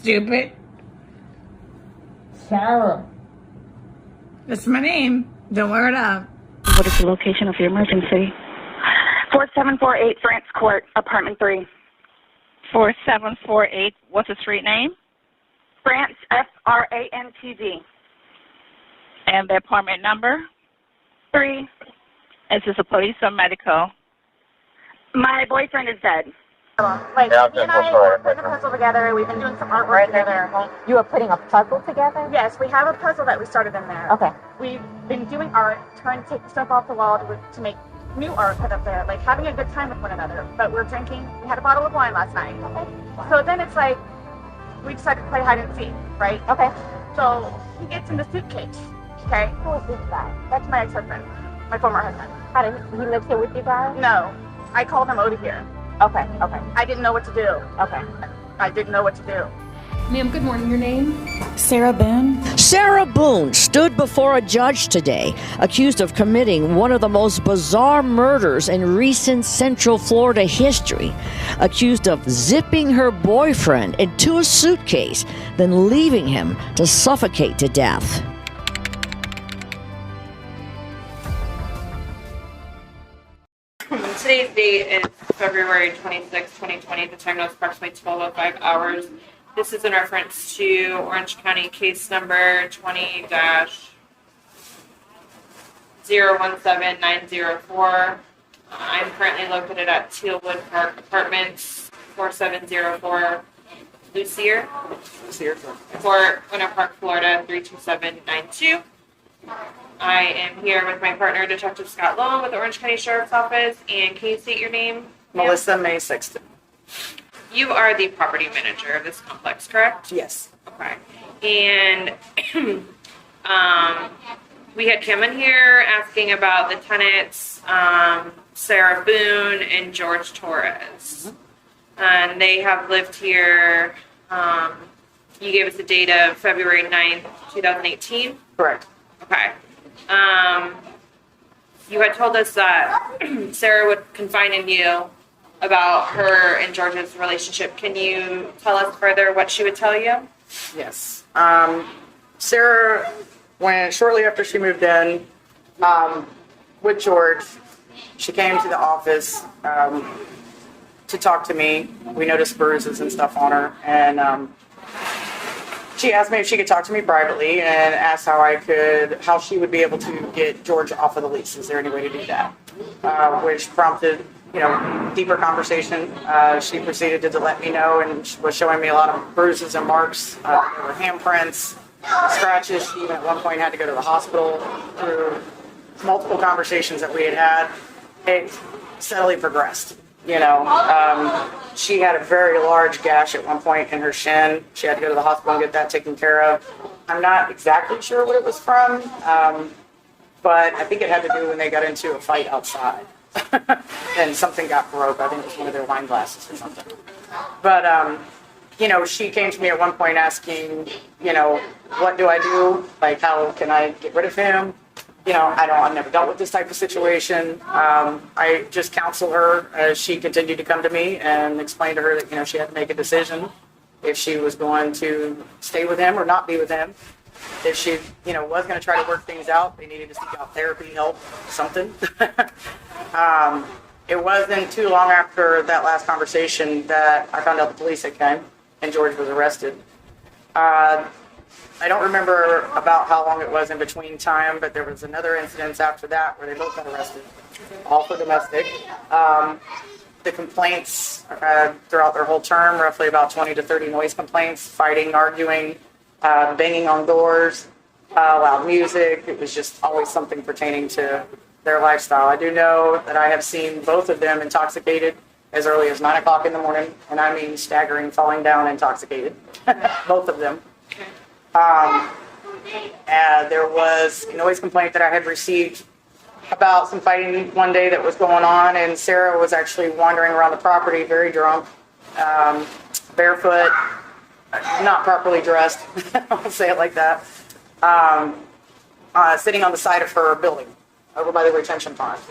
stupid. Sarah. That's my name. Don't wear it up. What is the location of your emergency? 4748 France Court, apartment 3. 4748. What's the street name? France, Frantd. And the apartment number? 3. Is this a police or medical? My boyfriend is dead. Like, he and I are putting a puzzle together. We've been doing some artwork together. You are putting a puzzle together? Yes, we have a puzzle that we started in there. Okay. We've been doing art, trying to take stuff off the wall to make new art put up there, like having a good time with one another. But we're drinking. We had a bottle of wine last night. Okay. So then it's like, we decided to play hide and seek, right? Okay. So he gets in the suitcase, okay? Who is this guy? That's my ex-husband, my former husband. How did he live here with you guys? No, I called him over here. Okay, okay, I didn't know what to do. okay. I didn't know what to do. Ma'am, good morning. Your name? Sarah Boone. Sarah Boone stood before a judge today, accused of committing one of the most bizarre murders in recent Central Florida history, accused of zipping her boyfriend into a suitcase, then leaving him to suffocate to death. Today's date is February 26, 2020. The time now is approximately 12:05 hours. This is in reference to Orange County case number 20-017904. I'm currently located at Tealwood Park Apartments, 4704 Lucier, Fort Winter Park, Florida, 32792. I am here with my partner, Detective Scott Lowe with the Orange County Sheriff's Office. And can you state your name? Melissa May Sexton. You are the property manager of this complex, correct? Yes. Okay. And we had Kim in here asking about the tenants, Sarah Boone and George Torres. And they have lived here, you gave us the date of February 9th, 2018? Correct. Okay. You had told us that Sarah would confide in you about her and George's relationship. Can you tell us further what she would tell you? Yes. Sarah, shortly after she moved in with George, she came to the office to talk to me. We noticed bruises and stuff on her, and she asked me if she could talk to me privately and asked how she would be able to get George off of the lease. Is there any way to do that? Which prompted, deeper conversation. She proceeded to let me know and was showing me a lot of bruises and marks. There were handprints, scratches. She even at one point had to go to the hospital. Through multiple conversations that we had, it steadily progressed. She had a very large gash at one point in her shin. She had to go to the hospital and get that taken care of. I'm not exactly sure what it was from, but I think it had to do when they got into a fight outside. And something got broke. I think it was one of their wine glasses or something. But, she came to me at one point asking, what do I do? Like, how can I get rid of him? I've never dealt with this type of situation. I just counsel her as she continued to come to me and explain to her that, she had to make a decision if she was going to stay with him or not be with him. If she, was going to try to work things out, they needed to seek out therapy, help, something. It wasn't too long after that last conversation that I found out the police had come and George was arrested. I don't remember about how long it was in between time, but there was another incident after that where they both got arrested, all for domestic. The complaints throughout their whole term, roughly about 20 to 30 noise complaints, fighting, arguing, banging on doors, loud music. It was just always something pertaining to their lifestyle. I do know that I have seen both of them intoxicated as early as 9 o'clock in the morning, and I mean staggering, falling down intoxicated, both of them. There was a noise complaint that I had received about some fighting one day that was going on, and Sarah was actually wandering around the property very drunk, barefoot, not properly dressed, I'll say it like that, sitting on the side of her building over by the retention pond.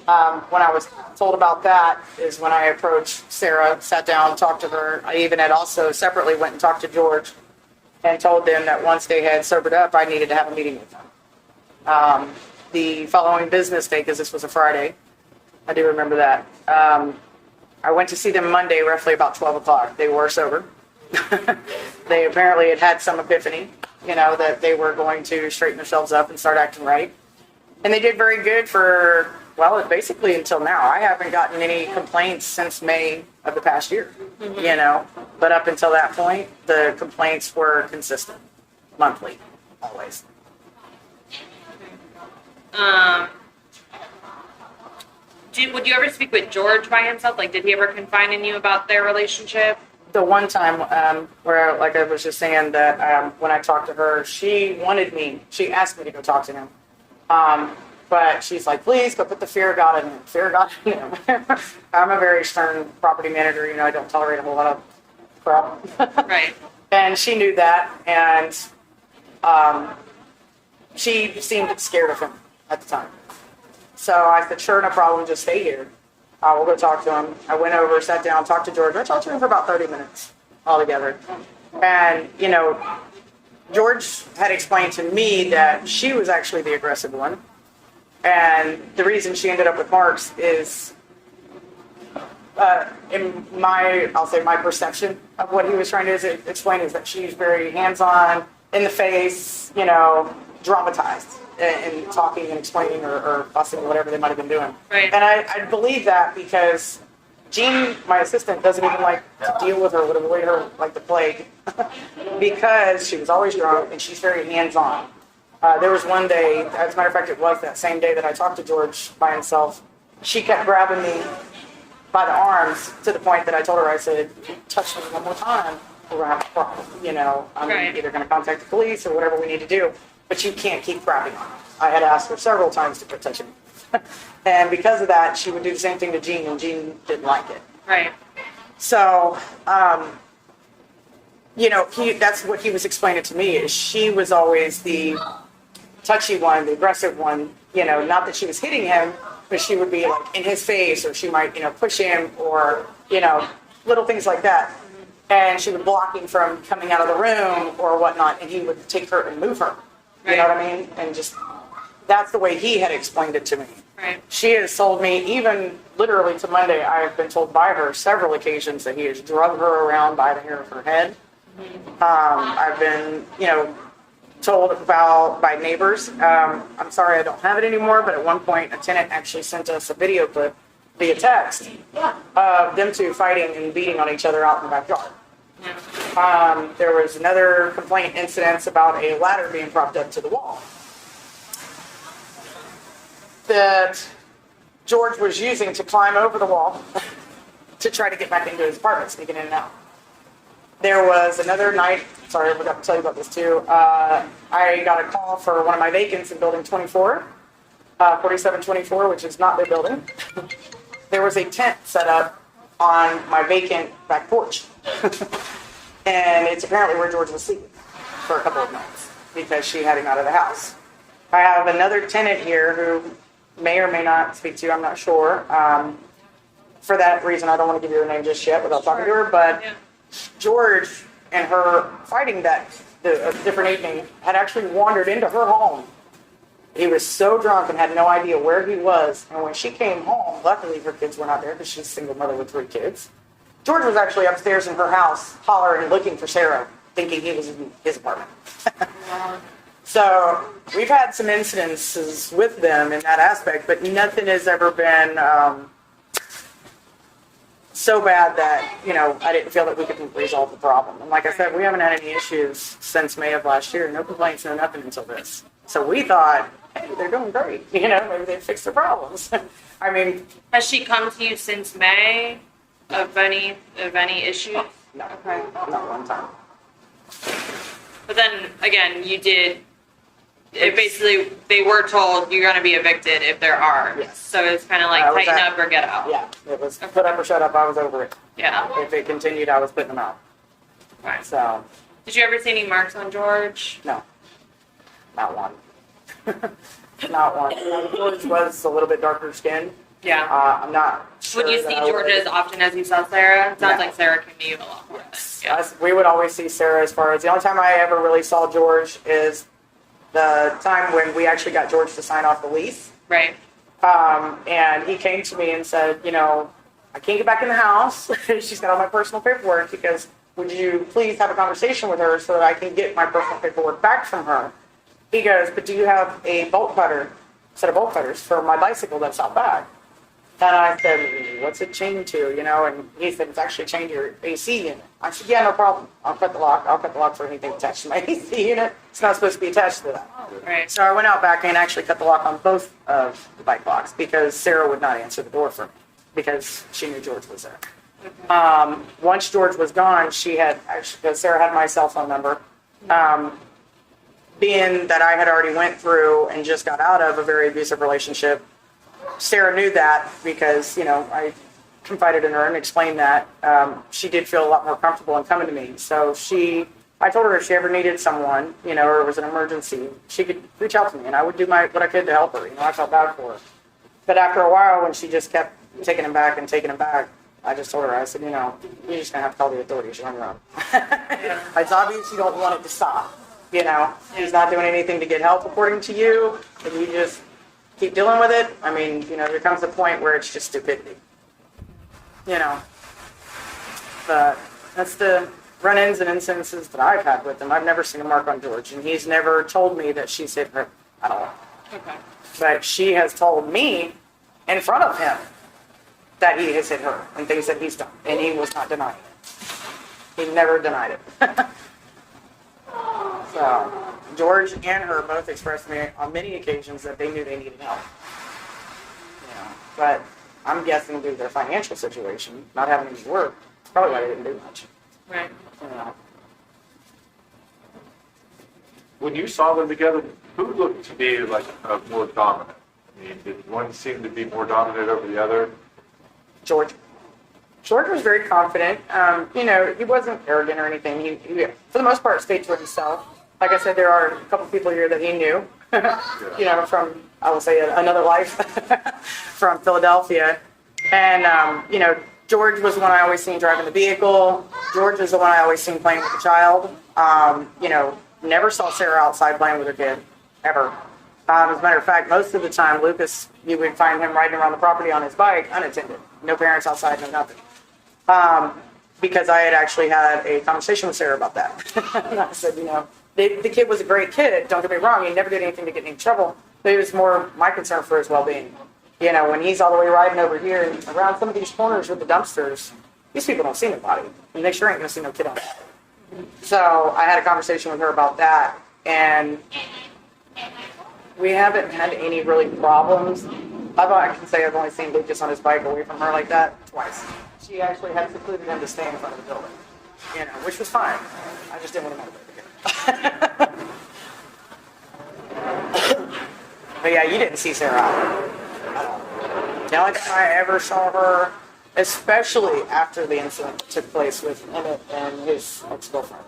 When I was told about that is when I approached Sarah, sat down, talked to her. I even had also separately went and talked to George and told them that once they had sobered up, I needed to have a meeting with them. The following business day, because this was a Friday, I do remember that. I went to see them Monday, roughly about 12 o'clock. They were sober. They apparently had some epiphany, that they were going to straighten themselves up and start acting right. And they did very good for, well, basically until now. I haven't gotten any complaints since May of the past year, But up until that point, the complaints were consistent, monthly, always. Would you ever speak with George by himself? Like, did he ever confide in you about their relationship? The one time where, like I was just saying, that when I talked to her, she asked me to go talk to him. But she's like, please go put the fear of God in him. Fear of God in him. I'm a very stern property manager. I don't tolerate a whole lot of crap. Right. And she knew that. And she seemed scared of him at the time. So I said, sure, no problem. Just stay here. We'll go talk to him. I went over, sat down, talked to George. I talked to him for about 30 minutes altogether. And, George had explained to me that she was actually the aggressive one. And the reason she ended up with Marks is, in my perception of what he was trying to explain is that she's very hands-on, in the face, dramatized in talking and explaining or fussing, whatever they might have been doing. Right. And I believe that because Jean, my assistant, doesn't even like to deal with her, would avoid her like the plague, because she was always drunk and she's very hands-on. There was one day, as a matter of fact, it was that same day that I talked to George by himself. She kept grabbing me by the arms to the point that I told her, I said, if you touch me one more time, we're going to have a problem. I'm Right. either going to contact the police or whatever we need to do, but you can't keep grabbing me. I had asked her several times to quit touching me. And because of that, she would do the same thing to Jean, and Jean didn't like it. Right. So, that's what he was explaining to me, is she was always the touchy one, the aggressive one, not that she was hitting him, but she would be like in his face, or she might, push him, or, little things like that. And she would block him from coming out of the room or whatnot, and he would take her and move her. You know what I mean? And just, that's the way he had explained it to me. Right. She has told me, even literally to Monday, I have been told by her several occasions that he has drugged her around by the hair of her head. I've been, told about by neighbors. I'm sorry I don't have it anymore, but at one point a tenant actually sent us a video clip via text of them two fighting and beating on each other out in the backyard. There was another complaint incident about a ladder being propped up to the wall that George was using to climb over the wall to try to get back into his apartment, sneaking in and out. There was another night, sorry, I forgot to tell you about this too. I got a call for one of my vacants in building 24, 4724, which is not their building. There was a tent set up on my vacant back porch. And it's apparently where George was sleeping for a couple of nights because she had him out of the house. I have another tenant here who may or may not speak to you, I'm not sure. For that reason, I don't want to give you her name just yet without talking to her, but George and her fighting a different evening had actually wandered into her home. He was so drunk and had no idea where he was. And when she came home, luckily her kids were not there because she's a single mother with 3 kids. George was actually upstairs in her house hollering and looking for Sarah, thinking he was in his apartment. So we've had some incidences with them in that aspect, but nothing has ever been so bad that, I didn't feel that we could resolve the problem. And like I said, we haven't had any issues since May of last year. No complaints, no nothing until this. So we thought, hey, they're doing great. Maybe they fixed their problems. I mean, Has she come to you since May of any issues? no, Okay. not one time. But then again, you did. It basically, they were told you're going to be evicted if there are. Yes. So it's kind of like Was tighten that- up or get out. Yeah, it was put up or shut up. I was over it. Yeah. If it continued, I was putting them out. Right. So, Did you ever see any marks on George? no, not one. Not one. George was a little bit darker skinned, Yeah. I'm not sure. Would you that see I would. Georgia as often as you saw Sarah? Sounds No. like Sarah can meet you a lot more. Yeah. We would always see Sarah. As far as the only time I ever really saw George is the time when we actually got George to sign off the lease. Right. And he came to me and said, you know, I can't get back in the house. She's got all my personal paperwork because would you please have a conversation with her so that I can get my personal paperwork back from her? He goes, but do you have a set of bolt cutters for my bicycle that's out back? And I said, what's it chained to, you know? And he said, it's actually chained to your AC unit. I said, yeah, no problem. I'll cut the lock. I'll cut the lock for anything attached to my AC unit. It's not supposed to be attached to that. Right. So I went out back and actually cut the lock on both of the bike locks because Sarah would not answer the door for me because she knew George was there. Once George was gone, she had actually, because Sarah had my cell phone number, being that I had already went through and just got out of a very abusive relationship, Sarah knew that because, you know, I confided in her and explained that. She did feel a lot more comfortable in coming to me. So I told her if she ever needed someone, you know, or it was an emergency, she could reach out to me and I would do what I could to help her. You know, I felt bad for her. But after a while, when she just kept taking him back, I just told her, I said, you know, you're just going to have to call the authorities. You're on your own. It's obvious you don't want it to stop. You know, he's not doing anything to get help according to you, and you just keep dealing with it. I mean, you know, there comes a point where it's just stupidity. You know, but that's the run-ins and incidences that I've had with him. I've never seen a mark on George, and he's never told me that she's hit her at all. Okay. But she has told me in front of him that he has hit her and things that he's done, and he was not denying it. He never denied it. So, George and her both expressed to me on many occasions that they knew they needed help. You know, but I'm guessing due to their financial situation, not having any work, probably why they didn't do much. Right. You know. When you saw them together, who looked to be like more dominant? I mean, did one seem to be more dominant over the other? George was very confident. You know, he wasn't arrogant or anything. He, for the most part, stayed to himself. Like I said, there are a couple people here that he knew, you know, from, I will say, another life from Philadelphia. And, you know, George was the one I always seen driving the vehicle. George was the one I always seen playing with the child. You know, never saw Sarah outside playing with her kid, ever. As a matter of fact, most of the time, Lucas, you would find him riding around the property on his bike, unattended. No parents outside, no nothing. Because I had actually had a conversation with Sarah about that. And I said, you know, the kid was a great kid, don't get me wrong, he never did anything to get in any trouble, but it was more my concern for his well-being. You know, when he's all the way riding over here and around some of these corners with the dumpsters, these people don't see nobody, and they sure ain't gonna see no kid on that. So I had a conversation with her about that, and we haven't had any really problems. I can say I've only seen Lucas on his bike away from her like that twice. She actually had secluded him to stay in front of the building, you know, which was fine. I just didn't want to motivate the kid. But yeah, you didn't see Sarah at all. The only time I ever saw her, especially after the incident that took place with Emmett and his ex-girlfriend,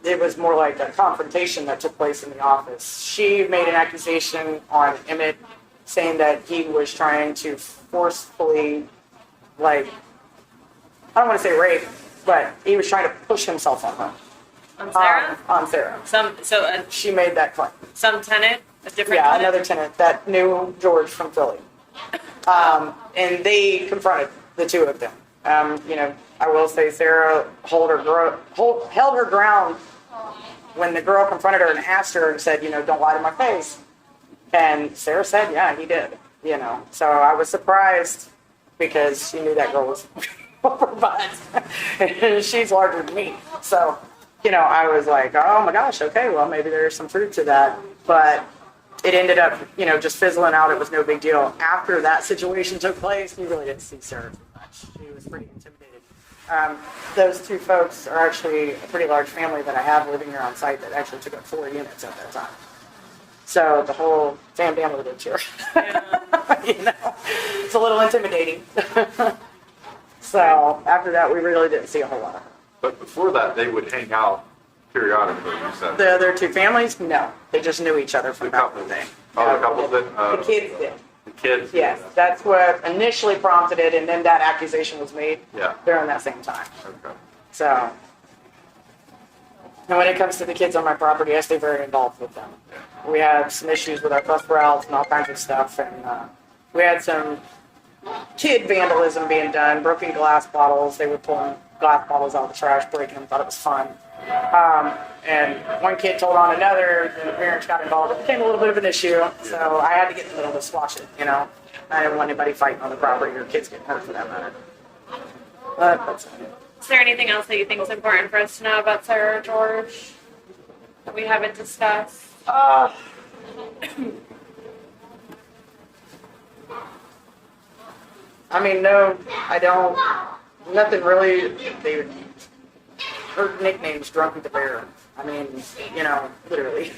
it was more like a confrontation that took place in the office. She made an accusation on Emmett saying that he was trying to forcefully, like, I don't want to say rape, but he was trying to push himself on her. On Sarah? On Sarah. She made that claim. Some tenant, a different Yeah, tenant? another tenant that knew George from Philly. And they confronted the two of them. You know, I will say Sarah held her ground when the girl confronted her and asked her and said, you know, don't lie to my face. And Sarah said, yeah, he did, you know. So I was surprised because she knew that girl was over butt. She's larger than me. So, you know, I was like, oh my gosh, okay, well, maybe there's some truth to that. But it ended up, you know, just fizzling out. It was no big deal. After that situation took place, you really didn't see Sarah too much. She was pretty intimidated. Those two folks are actually a pretty large family that I have living here on site that actually took up 4 units at that time. So the whole family lived here. Yeah. You know, it's a little intimidating. So after that, we really didn't see a whole lot of her. But before that, they would hang out periodically, you said. The other two families, no. They just knew each other from back in the day. Oh, the couple didn't? The kids did. The kids? Yes, that's what initially prompted it, and then that accusation was made Yeah. during that same time. Okay. So, and when it comes to the kids on my property, I stay very involved with them. We had some issues with our bus routes and all kinds of stuff, and we had some kid vandalism being done, broken glass bottles. They were pulling glass bottles out of the trash, breaking them, thought it was fun. And one kid told on another, and the parents got involved. It became a little bit of an issue, so I had to get in the middle to squash it, you know. I didn't want anybody fighting on the property or kids getting hurt for that matter. But that's it. Is there anything else that you think is important for us to know about Sarah or George that we haven't discussed? I mean, no, I don't. Nothing really. Her nickname's Drunk with the Bear. I mean, you know, literally.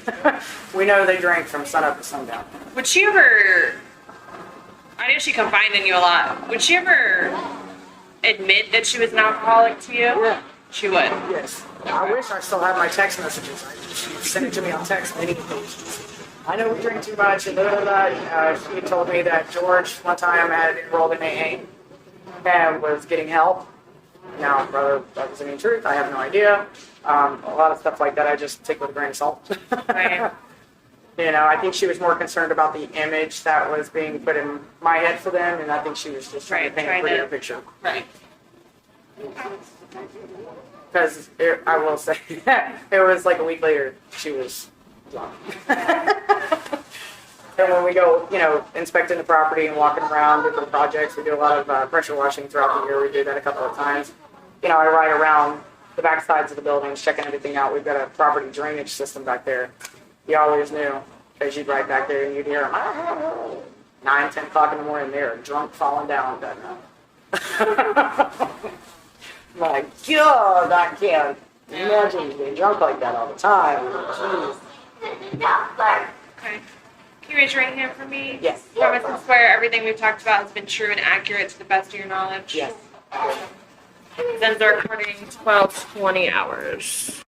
We know they drank from sunup to sundown. Would she ever, I know she confided in you a lot, would she ever admit that she was an alcoholic to you? Yeah. She would? Yes. I wish I still had my text messages. She sent it to me on text many occasions. I know we drink too much and she had told me that George one time had enrolled in AA and was getting help. Now, brother, that was any truth. I have no idea. A lot of stuff like that I just take with a grain of salt. Right. You know, I think she was more concerned about the image that was being put in my head for them, and I think she was just trying to paint a prettier picture. Right. Because I will say, it was like a week later, she was drunk. And when we go, you know, inspecting the property and walking around different projects, we do a lot of pressure washing throughout the year. We do that a couple of times. You know, I ride around the back sides of the buildings, checking everything out. We've got a property drainage system back there. You always knew, because you'd ride back there and you'd hear them 9, 10 o'clock in the morning, they're drunk, falling down. My God, I can't imagine being drunk like that all the time. Jeez. Okay. Can you raise your right hand for me? Yes. Promise and swear everything we've talked about has been true and accurate to the best of your knowledge? Yes. Ends are recording 12:20 hours.